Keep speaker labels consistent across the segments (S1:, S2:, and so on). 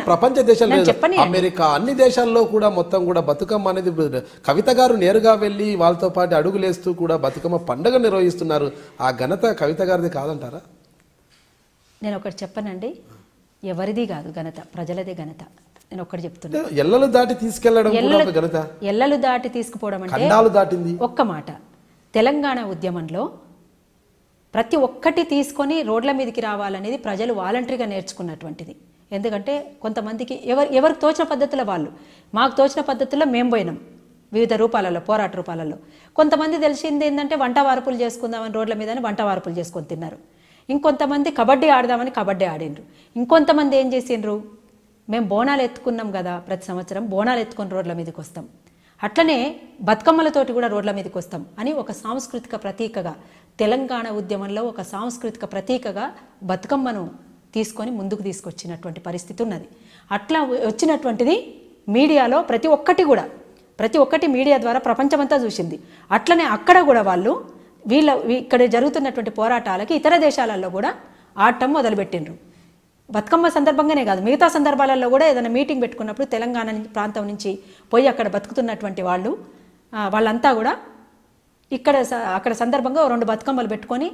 S1: ప్రపంచ దేశాల్లో అమెరికా అన్ని దేశాల్లో కూడా మొత్తం కూడా బతుకమ్మ అనేది కవిత గారు నేరుగా వెళ్ళి వాళ్ళతో పాటు అడుగులేస్తూ కూడా బతుకమ్మ పండుగ నిర్వహిస్తున్నారు. ఆ ఘనత కవిత గారిది కాదంటారా?
S2: నేను ఒకటి చెప్పనండి, ఎవరిది కాదు ఘనత, ప్రజలదే ఘనత. నేను ఒకటి చెప్తున్నా,
S1: ఎల్లలు దాటి తీసుకెళ్లడం ఘనత.
S2: ఎల్లలు దాటి తీసుకుపోవడం అంటే
S1: దాటింది.
S2: ఒక్క మాట, తెలంగాణ ఉద్యమంలో ప్రతి ఒక్కటి తీసుకొని రోడ్ల మీదకి రావాలనేది ప్రజలు వాలంటరీగా నేర్చుకున్నటువంటిది. ఎందుకంటే కొంతమందికి ఎవరికి తోచిన పద్ధతుల్లో వాళ్ళు, మాకు తోచిన పద్ధతుల్లో మేము పోయినాం వివిధ రూపాలలో, పోరాట రూపాలలో. కొంతమంది తెలిసింది ఏంటంటే వంట వార్పులు చేసుకుందామని రోడ్ల మీద వంట వార్పులు చేసుకొని తిన్నారు. ఇంకొంతమంది కబడ్డీ ఆడదామని కబడ్డీ ఆడిండ్రు. ఇంకొంతమంది ఏం చేసిండ్రు, మేము బోనాలు ఎత్తుకున్నాం కదా ప్రతి సంవత్సరం, బోనాలు ఎత్తుకొని రోడ్ల మీదకి వస్తాం, అట్లనే బతుకమ్మలతోటి కూడా రోడ్ల మీదకి వస్తాం అని ఒక సాంస్కృతిక ప్రతీకగా, తెలంగాణ ఉద్యమంలో ఒక సాంస్కృతిక ప్రతీకగా బతుకమ్మను తీసుకొని ముందుకు తీసుకొచ్చినటువంటి పరిస్థితి ఉన్నది. అట్లా వచ్చినటువంటిది మీడియాలో ప్రతి ఒక్కటి మీడియా ద్వారా ప్రపంచమంతా చూసింది. అట్లనే అక్కడ కూడా వాళ్ళు ఇక్కడ జరుగుతున్నటువంటి పోరాటాలకి ఇతర దేశాలలో కూడా ఆడటం మొదలుపెట్టిండ్రు. బతుకమ్మ సందర్భంగానే కాదు, మిగతా సందర్భాలలో కూడా ఏదైనా మీటింగ్ పెట్టుకున్నప్పుడు తెలంగాణ ప్రాంతం నుంచి పోయి అక్కడ బతుకుతున్నటువంటి వాళ్ళంతా కూడా అక్కడ సందర్భంగా 2 బతుకమ్మలు పెట్టుకొని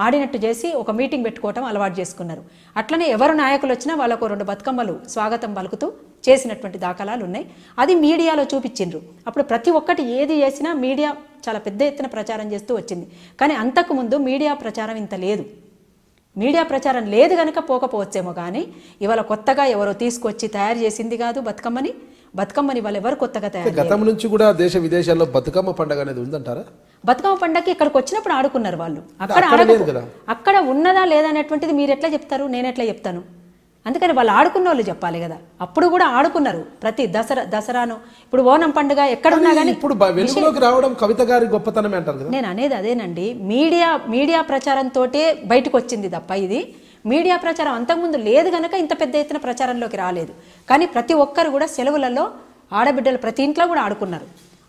S2: ఆడినట్టు చేసి ఒక మీటింగ్ పెట్టుకోవటం అలవాటు చేసుకున్నారు. అట్లనే ఎవరు నాయకులు వచ్చినా వాళ్ళకు 2 బతుకమ్మలు స్వాగతం పలుకుతూ చేసినటువంటి దాఖలాలు ఉన్నాయి. అది మీడియాలో చూపించిండ్రు. అప్పుడు ప్రతి ఒక్కటి ఏది చేసినా మీడియా చాలా పెద్ద ఎత్తున ప్రచారం చేస్తూ వచ్చింది. కానీ అంతకుముందు మీడియా ప్రచారం ఇంత లేదు. మీడియా ప్రచారం లేదు కనుక పోకపోవచ్చేమో, కానీ ఇవాళ కొత్తగా ఎవరో తీసుకొచ్చి తయారు చేసింది కాదు బతుకమ్మని వాళ్ళు ఎవరు కొత్తగా తయారు.
S1: గతం నుంచి కూడా దేశ విదేశాల్లో బతుకమ్మ పండుగ అనేది ఉందంటారా?
S2: బతుకమ్మ పండుగకి ఇక్కడికి వచ్చినప్పుడు ఆడుకున్నారు వాళ్ళు. అక్కడ ఉన్నదా లేదా అనేటువంటిది మీరు ఎట్లా చెప్తారు, నేను ఎట్లా చెప్తాను? అందుకని వాళ్ళు ఆడుకున్న వాళ్ళు చెప్పాలి కదా. అప్పుడు కూడా ఆడుకున్నారు. ప్రతి దసరాను, ఇప్పుడు ఓనం పండుగ ఎక్కడున్నా కానీ
S1: ఇప్పుడు వెలుగులోకి రావడం కవిత గారి గొప్పతనమే అంటారు కదా.
S2: నేను అనేది అదేనండి, మీడియా ప్రచారంతో బయటకు వచ్చింది తప్ప ఇది మీడియా ప్రచారం అంతకుముందు లేదు కనుక ఇంత పెద్ద ఎత్తున ప్రచారంలోకి రాలేదు. కానీ ప్రతి ఒక్కరు కూడా సెలవులలో ఆడబిడ్డలు ప్రతి ఇంట్లో కూడా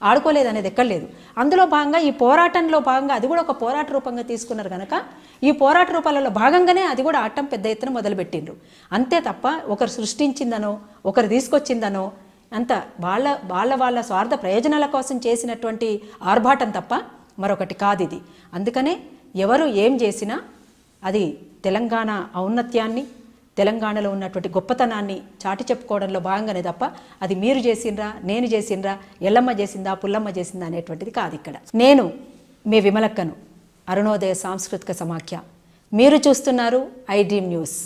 S2: ఆడుకోలేదు అనేది ఎక్కడలేదు. అందులో భాగంగా ఈ పోరాటంలో భాగంగా అది కూడా ఒక పోరాట రూపంగా తీసుకున్నారు కనుక ఈ పోరాట రూపాలలో భాగంగానే అది కూడా ఆడటం పెద్ద ఎత్తున మొదలుపెట్టిండ్రు. అంతే తప్ప ఒకరు సృష్టించిందనో ఒకరు తీసుకొచ్చిందనో అంత వాళ్ళ స్వార్థ ప్రయోజనాల కోసం చేసినటువంటి ఆర్భాటం తప్ప మరొకటి కాదు ఇది. అందుకనే ఎవరు ఏం చేసినా అది తెలంగాణ ఔన్నత్యాన్ని, తెలంగాణలో ఉన్నటువంటి గొప్పతనాన్ని చాటి చెప్పుకోవడంలో భాగంగానే తప్ప అది మీరు చేసిండ్రా, నేను చేసిండ్రా, ఎల్లమ్మ చేసిందా, పుల్లమ్మ చేసిందా అనేటువంటిది కాదు ఇక్కడ. నేను మీ విమలక్కను, అరుణోదయ సాంస్కృతిక సమాఖ్య. మీరు చూస్తున్నారు ఐ డ్రీమ్ న్యూస్.